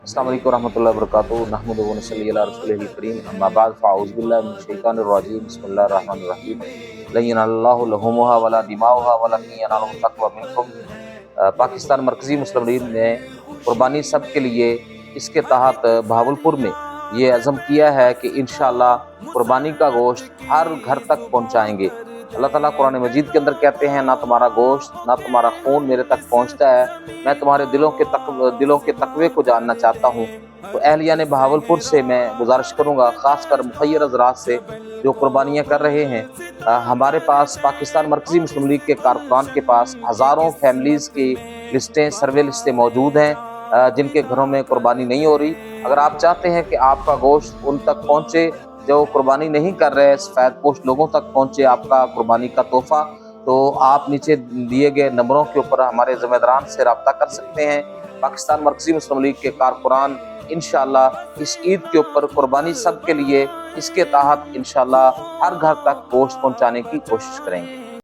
अस्सलाम वालेकुम रहमतुल्लाहि व बरकातुहू नहमदुहु व नसल्ली अला रसूलिहिल करीम अम्मा बाद फ़अऊज़ु बिल्लाहि मिनश शैतानिर रजीम बिस्मिल्लाहिर रहमानिर रहीम लन यनालल्लाहु लुहूमुहा वला दिमाउहा वलाकिन यनालुहु तक़वा मिनकुम। पाकिस्तान मरकज़ी मुस्लिम लीग ने कुर्बानी सब के लिए इसके तहत बहावलपुर में ये अज़म किया है कि इंशाअल्लाह कुर्बानी का गोश्त हर घर तक पहुँचाएँगे। अल्लाह ताला कुरान मजीद के अंदर कहते हैं, ना तुम्हारा गोश्त ना तुम्हारा खून मेरे तक पहुँचता है, मैं तुम्हारे दिलों के तकवे को जानना चाहता हूँ। तो अहलियान बहावलपुर से मैं गुजारिश करूँगा, ख़ासकर मुखय्यर हज़रात से जो कुर्बानियाँ कर रहे हैं। हमारे पास पाकिस्तान मरकज़ी मुस्लिम लीग के कारकुनान के पास हज़ारों फैमिलीज़ की लिस्टें, सर्वे लिस्टें मौजूद हैं जिनके घरों में कुर्बानी नहीं हो रही। अगर आप चाहते हैं कि आपका गोश्त उन तक पहुँचे जो कुर्बानी नहीं कर रहे, सफ़ेद पोस्ट लोगों तक पहुँचे आपका कुर्बानी का तोहफ़ा, तो आप नीचे दिए गए नंबरों के ऊपर हमारे ज़िम्मेदारान से रब्ता कर सकते हैं। पाकिस्तान मरकज़ी मुस्लिम लीग के कारकुनान इंशाअल्लाह इस ईद के ऊपर कुर्बानी सब के लिए इसके तहत इंशाअल्लाह हर घर तक गोश्त पहुँचाने की कोशिश करेंगे।